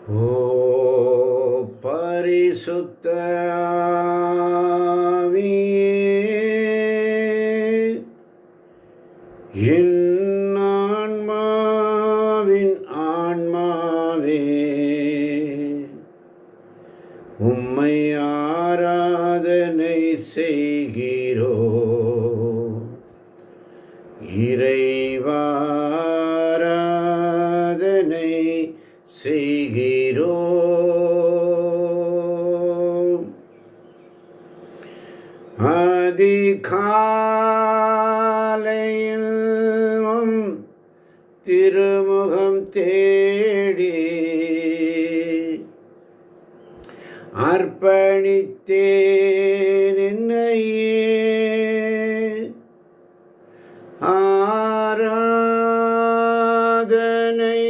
ஓ பரிசுத்த ஆவியே, என் ஆன்மாவின் ஆன்மாவே, உம்மை ஆராதனை செய்கிறோ. இறைவா ஆராதனை செய்கிறோ. அதிகாலையில் உம் திருமுகம் தேடி அர்ப்பணித்தேன் என்னையே. ஆராதனை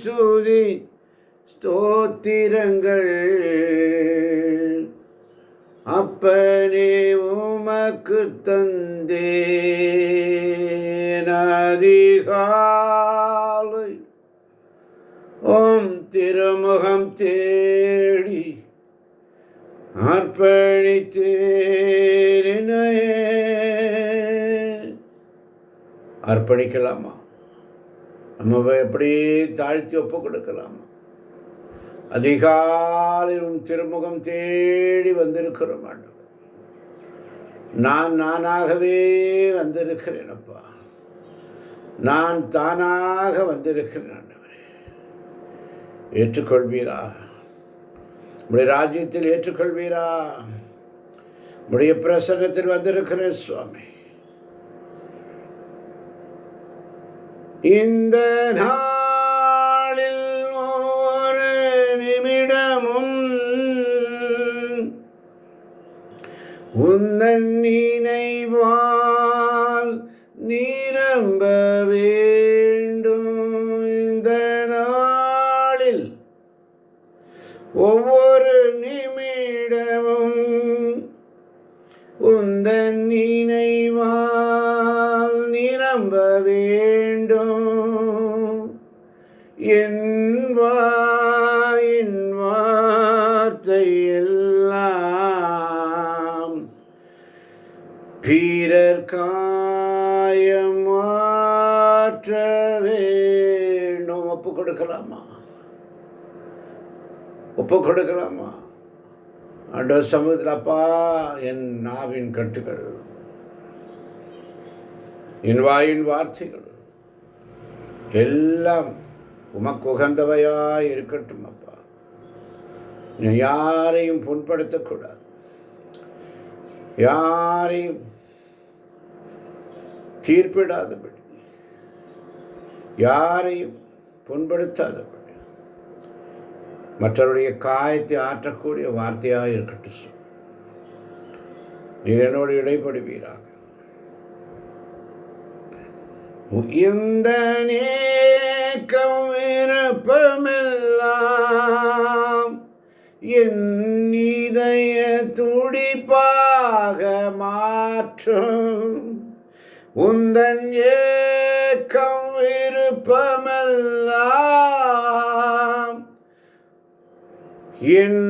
சுதி ஸ்தோத்திரங்கள் அப்பனே உமக்கு தந்தேன். அதிகாலை ஓம் திருமுகம் தேடி அர்ப்பணித்தேன் என்னையே. அர்ப்பணிக்கலாமா? நம்ம எப்படி தாழ்த்தி ஒப்பு கொடுக்கலாமா? அதிகாலையும் திருமுகம் தேடி வந்திருக்கிறோம் ஆண்டவர். நானாகவே வந்திருக்கிறேன் அப்பா. நான் தானாக வந்திருக்கிறேன் ஆண்டவரே. ஏற்றுக்கொள்வீரா? உடைய ராஜ்யத்தில் ஏற்றுக்கொள்வீரா? உடைய பிரசன்னத்தில் வந்திருக்கிறேன் சுவாமி. இந்த நாளில் ஒரு நிமிடமும் உந்தன் நினைவால் நிரம்ப வேண்டும். இந்த நாளில் ஒவ்வொரு நிமிடமும் உந்தன் நினைவால் நிரம்ப வேண்டும். என் வாயின் வார்த்தை எல்லாம் பிறர் காயம் மாற்ற வேண்டும். ஒப்பு கொடுக்கலாமா? ஒப்பு கொடுக்கலாமா? ஆண்டவர் சமூகத்தில் அப்பா, என் நாவின் கட்டுகள், என் வாயின் வார்த்தைகள் எல்லாம் உமக்கு உகந்தவையாய் இருக்கட்டும் அப்பா. யாரையும் புண்படுத்தக்கூடாது, யாரையும் தீர்ப்பிடாதபடி, யாரையும் புண்படுத்தாதபடி, மற்றவருடைய காயத்தை ஆற்றக்கூடிய வார்த்தையாக இருக்கட்டும். நீர் என்னோடு இடைப்படுவீராக. இந்த நேக்கம் விருப்பமெல்லாம் என் இதய துடிப்பாக மாற்றும். உந்தன் ஏக்கம் விருப்பமெல்லாம் என்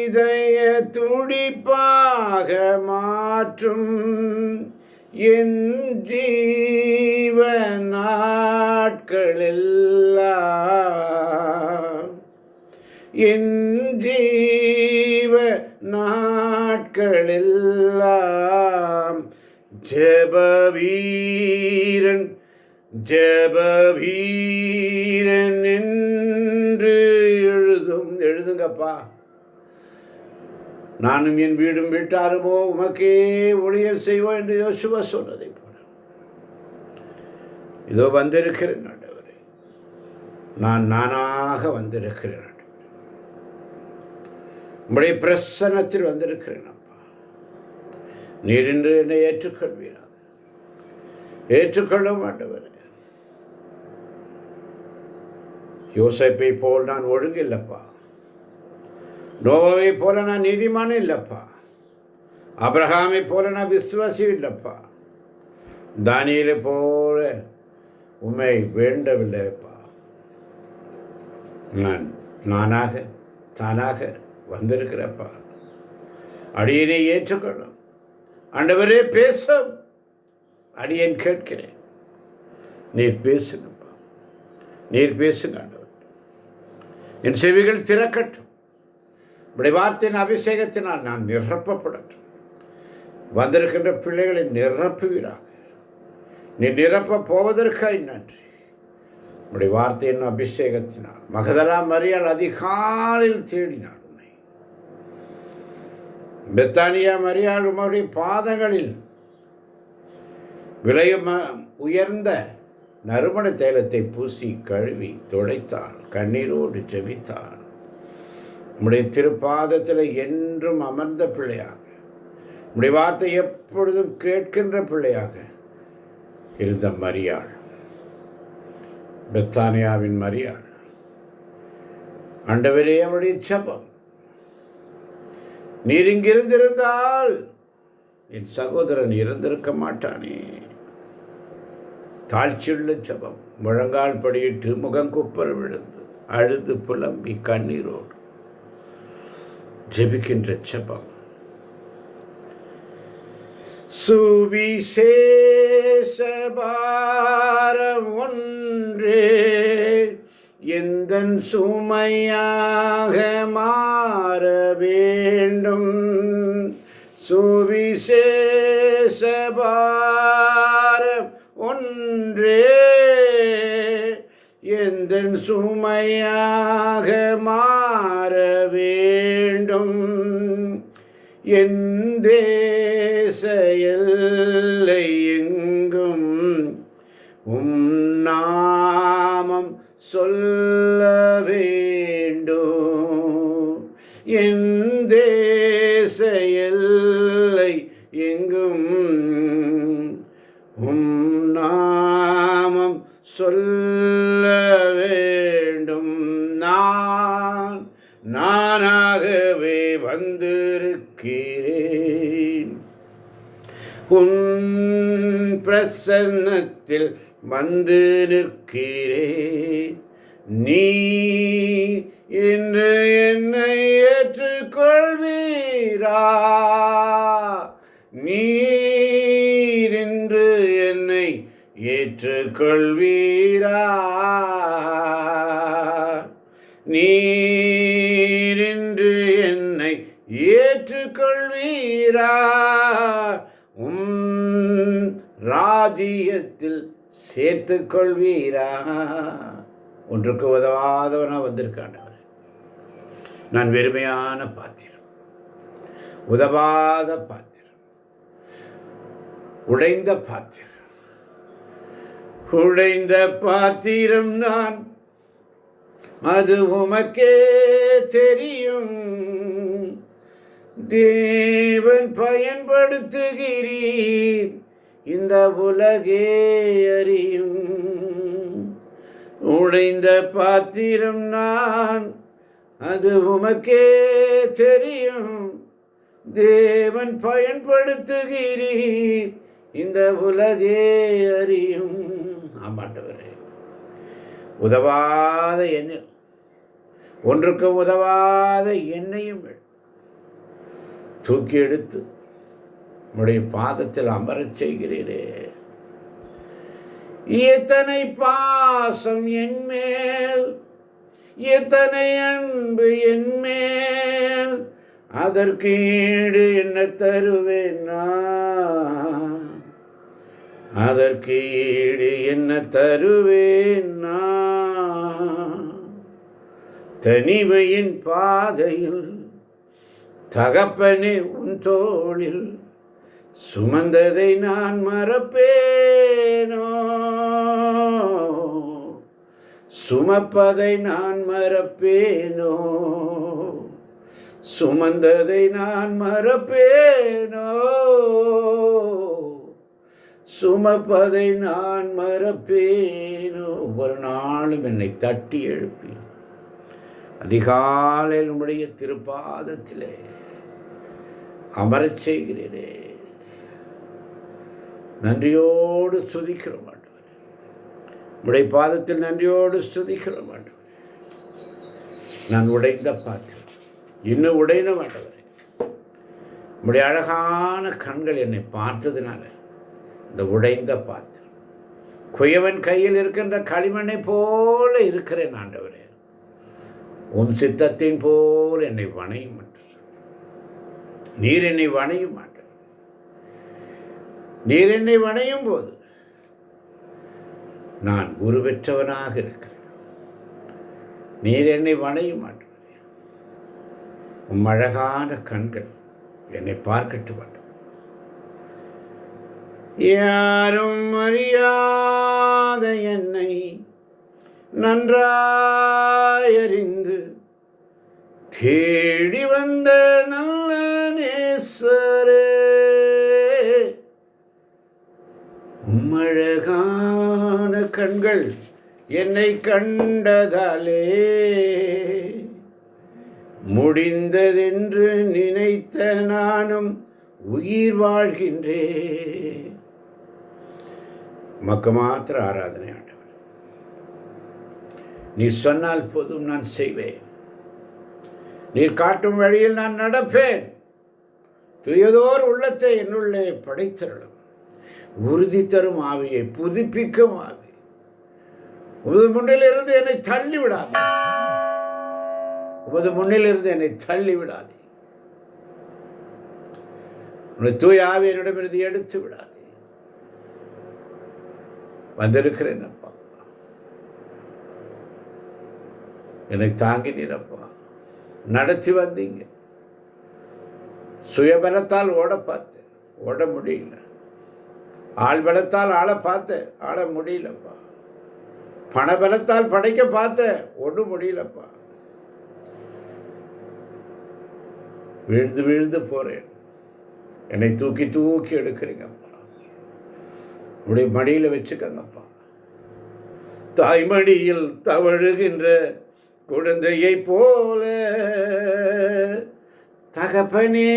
இதய துடிப்பாக மாற்றும். என் ஜீவ நாட்களெல்லாம், என் ஜீவ நாட்களெல்லாம் ஜெபவீரன் ஜெபவீரன் என்று எழுதுங்கப்பா. நானும் என் வீடும் வீட்டாருமோ உமக்கே ஊழியம் செய்வோம் என்று யோசுவா சொன்னதை போல இதோ வந்திருக்கிறேன் ஆண்டவரே. நானாக வந்திருக்கிறேன். உம்முடைய பிரசன்னத்தில் வந்திருக்கிறேன் அப்பா. நீர் இன்று என்னை ஏற்றுக்கொள்வீராக. ஏற்றுக்கொள்ளும் ஆண்டவரே. யோசேப்பை போல் நான் ஒழுங்கில்லப்பா. நோவாவை போல நான் நீதிமான இல்லப்பா. அப்ரஹாமை போல நான் விசுவாசி இல்லப்பா. தானியேலை போல உம்மை வேண்டவில்லைப்பா. நானாக தானாக வந்திருக்கிறப்பா. அடியனை ஏற்றுக்கொள்ளும் ஆண்டவரே, பேசும். அடியேன் கேட்கிறேன், நீர் பேசுங்கப்பா, நீர் பேசுங்க ஆண்டவர். என் செவிகள் திறக்கட்டும், உடைய வார்த்தையின் அபிஷேகத்தினால் நான் நிரப்பப்படட்டும். வந்திருக்கின்ற பிள்ளைகளை நிரப்புவீராக. நீ நிரப்ப போவதற்காய் நன்றி. உடைய வார்த்தையின் அபிஷேகத்தினால் மகதலா மரியாள் அதிகாலையில் தேடினாள் உன்னை. பெத்தானியா மரியாள் உம்முடைய பாதங்களில் விலையும் உயர்ந்த நறுமண தைலத்தை பூசி கழுவி துடைத்தாள், கண்ணீரோடு ஜெபித்தாள். உம்முடைய திருப்பாதத்தில் என்றும் அமர்ந்த பிள்ளையாக, உம்முடைய வார்த்தை எப்பொழுதும் கேட்கின்ற பிள்ளையாக இருந்த மரியாள், பெத்தானியாவின் மரியாள், ஆண்டவரே, அவருடைய ஜெபம் நீர் இங்கிருந்திருந்தால் என் சகோதரன் இறந்திருக்க மாட்டானே. தாழ்ச்சியுள்ள ஜெபம், முழங்கால் படியிட்டு முகங்குப்புற விழுந்து அழுது புலம்பி கண்ணீரோடு ஜெபிக்கின்ற ஜெபம். சுவிசேஷ பாரம் ஒன்றே எந்தன் சுமையாக மாற வேண்டும். சுவிசேஷ பாரம் ஒன்றே எந்தன் சுமையாக மாற வேண்டும். என் தேச எல்லை எங்கும் உம் நாமம் சொல்ல வேண்டும். என் தேச எல்லை எங்கும் உம் நாமம் சொல்ல வேண்டும். நானாகவே வந்திருக்கிறேன், உன் பிரசன்னத்தில் வந்து நிற்கிறேன். நீ இன்று என்னை ஏற்றுக்கொள்வீரா? நீர் இன்று என்னை ஏற்றுக்கொள்வீரா? நீர் இன்று என்னை ஏற்றுக்கொள்வீரா? ராஜ்யத்தில் சேர்த்துக் கொள்வீரா? ஒன்றுக்கு உதவாதவனா வந்திருக்காண்டவர். நான் வெறுமையான பாத்திரம், உதவாத பாத்திரம், உடைந்த பாத்திரம். உடைந்த பாத்திரம் நான், அது உமக்கே தெரியும். தேவன் பயன்படுத்துகிறீர், இந்த உலகே அறியும். உடைந்த பாத்திரம் நான், அது உமக்கே தெரியும். தேவன் பயன்படுத்துகிறீர், இந்த உலகே அறியும். ஆமாண்டவரே, உதவாத எண்ணெய், ஒன்றுக்கு உதவாத எண்ணெயும் தூக்கி எடுத்து உம்முடைய பாதத்தில் அமரச் செய்கிறீரே. எத்தனை பாசம் என்மேல், எத்தனை அன்பு என்மேல், அதற்கு ஈடு என்ன தருவேன் நான்? அதற்கு ஈடு என்ன தருவேன் நான்? தனிமையின் பாதையில் தகப்பனே உன் தோளில் சுமந்ததை நான் மறப்பேனோ? சுமப்பதை நான் மறப்பேனோ? சுமந்ததை நான் மறப்பேனோ? சுமப்பதை நான் மறப்பேனோ? ஒரு நாளும் என்னை தட்டி எழுப்பி அதிகாலையில் உம்முடைய திருப்பாதத்திலே அமரச் செய்கிறீரே. நன்றியோடு ஸ்துதிக்கிறோம் ஆண்டவரே. உம்முடைய பாதத்தில் நன்றியோடு ஸ்துதிக்கிறோம் ஆண்டவரே. நான் உடைந்த பாத்திரம், இன்னும் உடையன ஆண்டவரே. உம்முடைய அழகான கண்கள் என்னை பார்த்ததுனால இந்த உடைந்த பாத்திரம், குயவன் கையில் இருக்கின்ற களிமண்ணை போல இருக்கிறேன் ஆண்டவரே. உன் சித்தத்தின் போல் என்னை வணையும் என்று நீர் என்னை வணையும் ஆண்டவர். நீர் என்னை வணையும் போது நான் உருவெற்றவனாக இருக்கிறேன். நீர் என்னை வணையும் ஆண்டவரே. உம் அழகான கண்கள் என்னை பார்க்கட்டும் ஆண்டவர். யாரும் அறியாத என்னை நன்றாயறிந்து தேடி வந்த நல்ல நேசரே, உம்மழகான கண்கள் என்னை கண்டதாலே முடிந்ததென்று நினைத்த நானும் உயிர் வாழ்கின்றேன். உமக்கு மாத்திர ஆராதனை ஆண்டவர். நீ சொன்னால் போதும், நான் செய்வேன். நீர் காட்டும் வழியில் நான் நடப்பேன். துயதோர் உள்ளத்தை என்னுள்ளே படைத்தருளும். உறுதி தரும் ஆவியை, புதுப்பிக்கும் ஆவி, உமது முன்னிலிருந்து என்னை தள்ளிவிடாது. உமது முன்னிலிருந்து என்னை தள்ளிவிடாது. உன்னை தூய ஆவி என்னிடமிருந்து எடுத்து விடாது. வந்திருக்கிறேன் அப்பா, என்னை தாங்கினீரப்பா. நடத்தி வந்தீங்க. சுயபலத்தால் ஓட பார்த்தேன், ஓட முடியல. ஆள் பலத்தால் ஆள பார்த்தேன், ஆள முடியலப்பா. பணபலத்தால் படைக்க பார்த்தேன், ஒன்றும் முடியலப்பா. விழுந்து விழுந்து போறேன். என்னை தூக்கி தூக்கி எடுக்கிறீங்கப்பா. உடைய மடியில் வச்சுக்கங்கப்பா. தாய்மடியில் தவழுகின்ற குழந்தையை போல தகப்பனே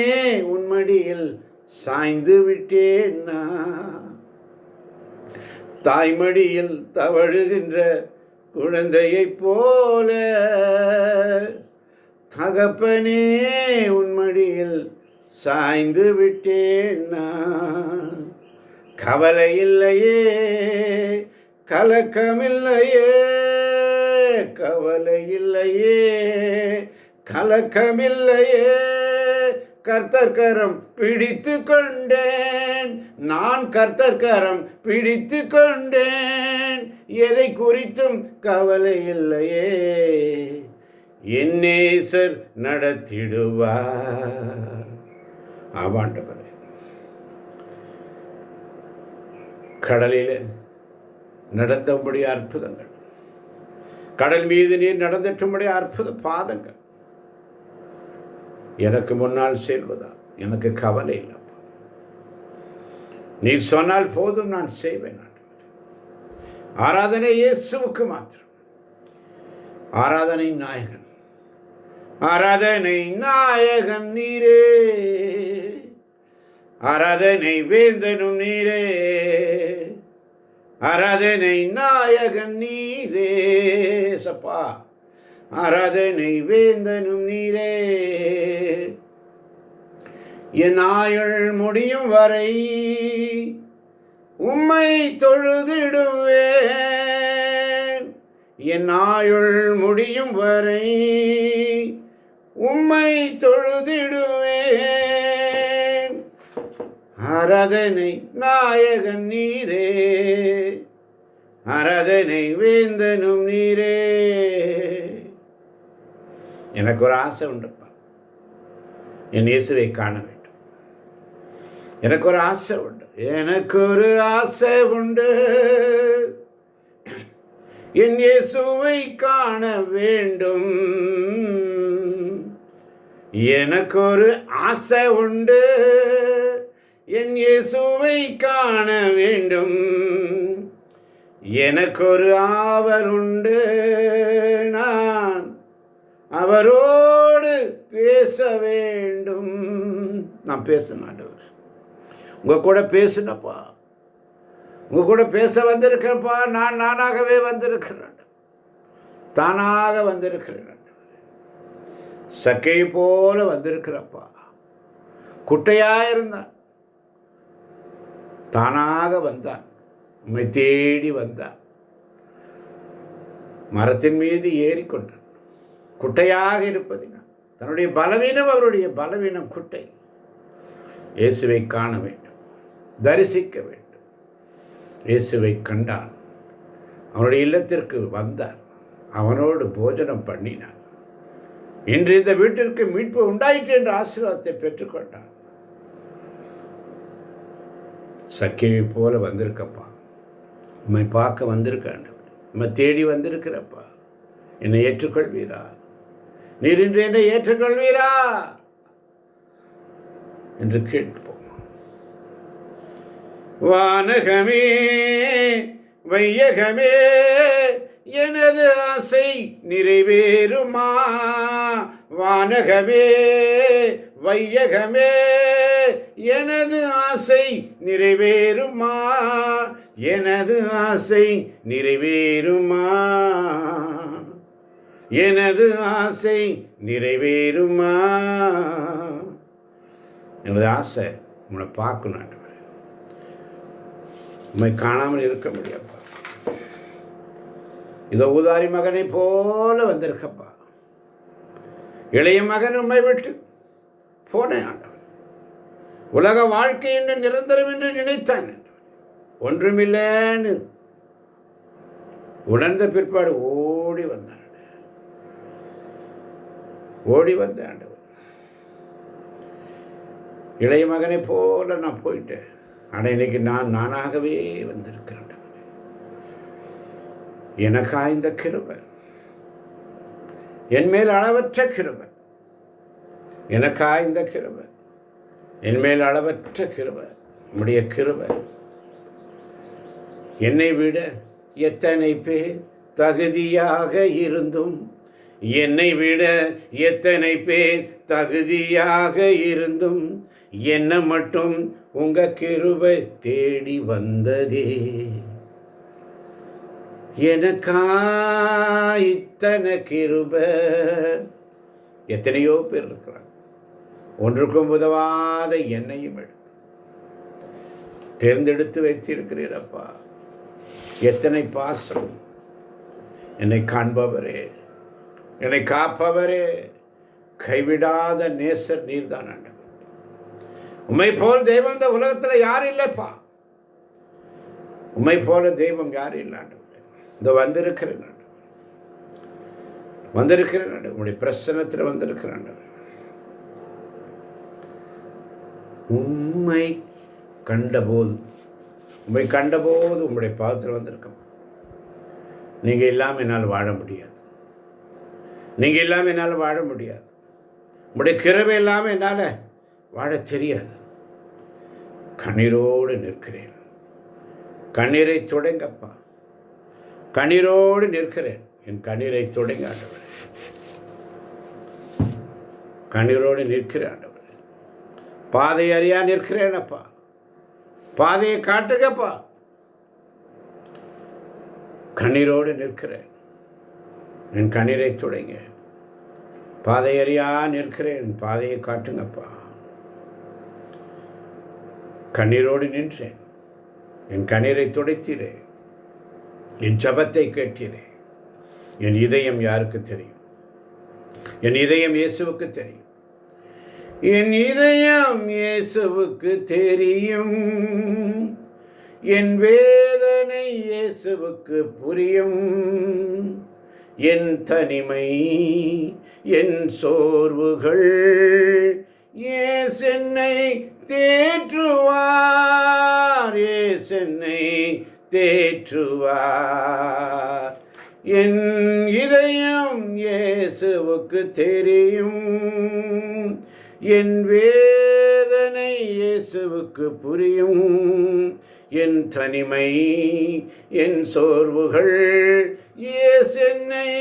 உன் மடியில் சாய்ந்து விட்டேன். தாய்மடியில் தவழுகின்ற குழந்தையை போல தகப்பனே உன் மடியில் சாய்ந்து விட்டேன். கவலை இல்லையே, கலக்கமில்லையே, கவலை இல்லையே, கலக்கமில்லையே. கர்த்தர் கரம் பிடித்து கொண்டேன், நான் கர்த்தர் கரம் பிடித்து கொண்டேன். எதை குறித்தும் கவலை இல்லையே, என் நேசர் நடத்திடுவார். ஆமாண்டவரே, கடலில் நடந்தபடிய அற்புதங்கள், கடல் மீது நீர் நடந்துட்டும்படிய அற்புத பாதங்கள் எனக்கு முன்னால் செல்வதா எனக்கு கவலை இல்லைப்பா. நீர் சொன்னால் போதும், நான் செய்வேன். ஆராதனை இயேசுவுக்கு மாத்திரம். ஆராதனை நாயகன், ஆராதனை நாயகன் நீரே, ஆராதனை வேந்தனும் நீரே, ஆராதனை நாயகன் நீரே. சப்பா, ஆராதனை வேந்தனும் நீரே. என் ஆயுள் முடியும் வரை உம்மை தொழுதிடுவேன். என் ஆயுள் முடியும் வரை உம்மை தொழுதிடுவேன். ஆராதனை நாயகன் நீரே, ஆராதனை வேந்தனும் நீரே. எனக்கு ஒரு ஆசை உண்டுப்பா, என் இயேசுவை காண வேண்டும். எனக்கு ஒரு ஆசை உண்டு, எனக்கு ஒரு ஆசை உண்டு, என் இயேசுவை காண வேண்டும். எனக்கு ஒரு ஆசை உண்டு, என் இயேசுவை காண வேண்டும். எனக்கு ஒரு ஆவல் உண்டு, நான் அவரோடு பேச வேண்டும். நான் பேசணும் ஆண்டவரே, உங்கள் கூட பேசுனப்பா, உங்கள் கூட பேச வந்திருக்கிறப்பா. நான் நானாகவே வந்திருக்கிறேன், தானாக வந்திருக்கிறேன். சக்கையை போல வந்திருக்கிறப்பா. குட்டையாக இருந்தான், தானாக வந்தான், உம்மை தேடி வந்தான், மரத்தின் மீது ஏறிக்கொண்டான். குட்டையாக இருப்பதினால் தன்னுடைய பலவீனம், அவருடைய பலவீனம் குட்டை. இயேசுவை காண வேண்டும், தரிசிக்க வேண்டும். இயேசுவை கண்டான், அவனுடைய இல்லத்திற்கு வந்தார், அவனோடு போஜனம் பண்ணினார். இன்று இந்த வீட்டிற்கு மீட்பு உண்டாயிற்று என்ற ஆசீர்வாதத்தை பெற்றுக்கொண்டான். சக்கையை போல வந்திருக்கப்பா, உம்மை பார்க்க வந்திருக்கான், உம்மை தேடி வந்திருக்கிறப்பா. என்னை ஏற்றுக்கொள்வீரா? நீர் இன்று என்னை ஏற்றுக்கொள்வீரா என்று கேட்போம். வானகமே வையகமே எனது ஆசை நிறைவேறுமா? வானகமே வையகமே எனது ஆசை நிறைவேறுமா? எனது ஆசை நிறைவேறுமா? எனது ஆசை நிறைவேறுமா? எனது ஆசை உங்களை பார்க்கணும், உண்மை காணாமல் இருக்க முடியாப்பா. இதோ ஊதாரி மகனை போல வந்திருக்கப்பா. இளைய மகன் உண்மை விட்டு போனேன் ஆண்டவர். உலக வாழ்க்கை என்று நிரந்தரம் என்று நினைத்தான், ஒன்றுமில்லைன்னு உணர்ந்த பிற்பாடு ஓடி வந்தான். ஓடி வந்த ஆண்டவர், இளைய மகனை போல நான் போயிட்டேன். ஆனால் இன்னைக்கு நானாகவே வந்திருக்கிறேன். எனக்கா இந்த கிருபை, என் மேல் அளவற்ற கிருபை. எனக்கா இந்த கிருபை, என் மேல் அளவற்ற கிருபை, நம்முடைய கிருபை. என்னை விட எத்தனை பேர் தகுதியாக இருந்தும், என்னை விட எத்தனை பேர் தகுதியாக இருந்தும், என்ன மட்டும் உங்க கிருபை தேடி வந்ததே. எனக்கா இத்தனை கிருபை. எத்தனையோ பேர் இருக்கிறாங்க, ஒன்றுக்கும் உதவாத என்னையும் எடுத்து தேர்ந்தெடுத்து வைத்திருக்கிறீரப்பா. எத்தனை பாசம். என்னை காண்பவரே, என்னை காப்பவரே, கைவிடாத நேசர் நீர்தான் ஆண்டவர். உம்மை போல் தெய்வம் இந்த உலகத்தில் யாரும் இல்லைப்பா. உம்மை போல தெய்வம் யாரும் இல்லை ஆண்டவர். இந்த வந்திருக்கிறேன், வந்திருக்கிறேன், உங்களுடைய பிரசன்னத்தில் வந்திருக்கிறேன். உம்மை கண்டபோது, உம்மை கண்டபோது உங்களுடைய பாதத்தில் வந்திருக்கோம். நீங்கள் இல்லாமல் என்னால் வாழ முடியாது, நீங்கள் இல்லாமல் என்னால் வாழ முடியாது. உங்களுடைய கிருபை இல்லாமல் என்னால் வாழ தெரியாது. கண்ணீரோடு நிற்கிறேன். கண்ணீரை தொடங்கப்பா, கண்ணீரோடு நிற்கிறேன். என் கண்ணீரை தொடங்க ஆண்டவர், கண்ணீரோடு நிற்கிறேன் ஆண்டவர். பாதை அறியா நிற்கிறேனப்பா, பாதையை காட்டுங்கப்பா. கண்ணீரோடு நிற்கிறேன், என் கண்ணீரை தொடங்க. பாதை அறியா நிற்கிறேன், பாதையை காட்டுங்கப்பா. கண்ணீரோடு நின்றேன், என் கண்ணீரை துடைத்தீரே, என் ஜபத்தை கேட்டீரே. என் இதயம் யாருக்கு தெரியும்? என் இதயம் இயேசுவுக்கு தெரியும். என் இதயம் இயேசுவுக்கு தெரியும். என் வேதனை இயேசுவுக்கு புரியும். என் தனிமை, என் சோர்வுகள் இயேசென்னை தேற்றுவார், இயேசென்னை தேற்றுவார். என் இதயம் இயேசுவுக்கு தெரியும். என் வேதனை இயேசுவுக்கு புரியும். என் தனிமை, என் சோர்வுகள் இயேசென்னை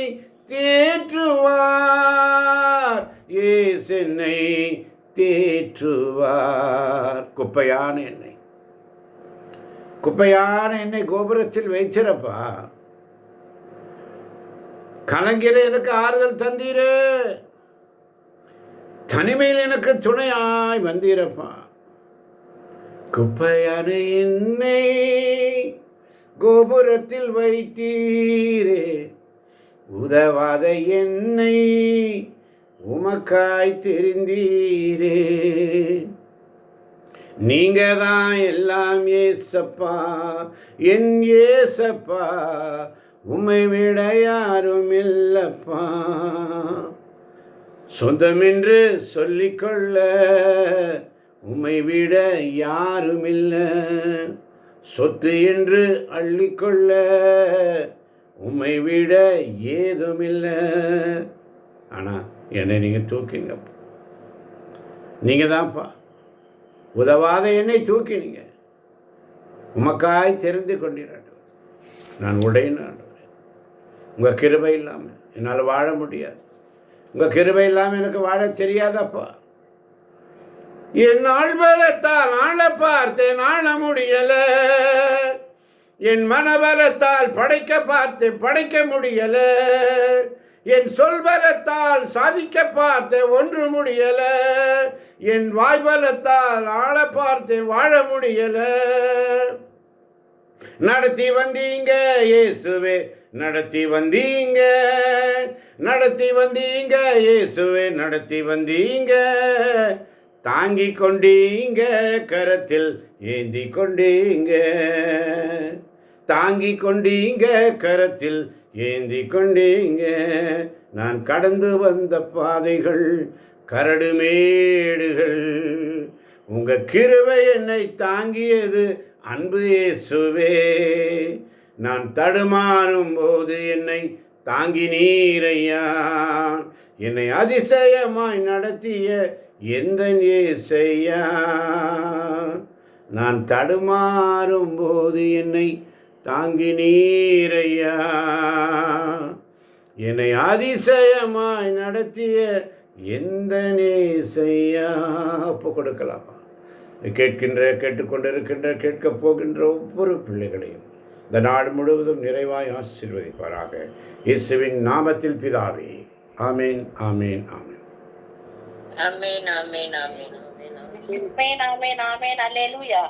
தேற்றுவார், இயேசென்னை தேற்றுவார். குப்பையான என்னை, குப்பையான என்னை கோபுரத்தில் வைத்திருப்பா. கலங்கிற எனக்கு ஆறுதல் தந்தீரே. தனிமையில் எனக்கு துணையாய் வந்தீரப்பா. குப்பையான என்னை கோபுரத்தில் வைத்தீரே, உதவாத என்னை உமக்காய் தெரிந்தீரே. நீங்க தான் எல்லாம் ஏசப்பா, என் ஏசப்பா, உம்மை விட யாரும் இல்லப்பா. சொந்தம் என்று சொல்லிக்கொள்ள உம்மை விட யாரும் இல்லை, சொத்து என்று அள்ளிக்கொள்ள உம்மை விட ஏதும் இல்லை. ஆனால் என்னை நீங்கள் தூக்கிங்க, நீங்கள் தான்ப்பா உதவாத என்னை தூக்கினீங்க. உமக்காய் தெரிந்து கொண்டீர்கள். நான் உடையின உங்கள் கிருபை இல்லாமல் என்னால் வாழ முடியாது. உங்கள் கிருபை இல்லாமல் எனக்கு வாழ தெரியாதப்பா. என் ஆள் பலத்தால் ஆள பார்த்தேன், ஆள முடியல. என் மனபலத்தால் படைக்க பார்த்து படைக்க முடியல. என் சொல்பலத்தால் சாதிக்க பார்த்து ஒன்று முடியல. என் வாய்பலத்தால் ஆள பார்த்து வாழ முடியல. நடத்தி வந்தீங்க இயேசுவே, நடத்தி வந்தீங்க, நடத்தி வந்தீங்க இயேசுவே, நடத்தி வந்தீங்க. தாங்கி கொண்டீங்க, கரத்தில் ஏந்தி கொண்டீங்க, தாங்கி கொண்டீங்க, கரத்தில் ஏந்தி கொண்டீங்க. நான் கடந்து வந்த பாதைகள் கரடு மேடுகள், உங்க கிருபை என்னை தாங்கியது அன்பு இயேசுவே. நான் தடுமாறும் போது என்னை தாங்கி நீரையா, என்னை அதிசயமாய் நடத்திய எந்த இயேசையா. நான் தடுமாறும் போது என்னை தாங்கி நீரையா, என்னை அதிசயமாய் நடத்திய எந்த நேசையா. ஒப்பு கொடுக்கலாமா? கேட்டுக்கொண்டிருக்கின்ற கேட்கப் போகின்ற ஒவ்வொரு பிள்ளைகளையும் இந்த நாடு முழுவதும் நிறைவாய் ஆசீர்வதிப்பாராக. இயேசுவின் நாமத்தில் பிதாவே, ஆமேன், ஆமேன், ஆமேன். Amen, amen, amen. Amen, amen, amen. Hallelujah.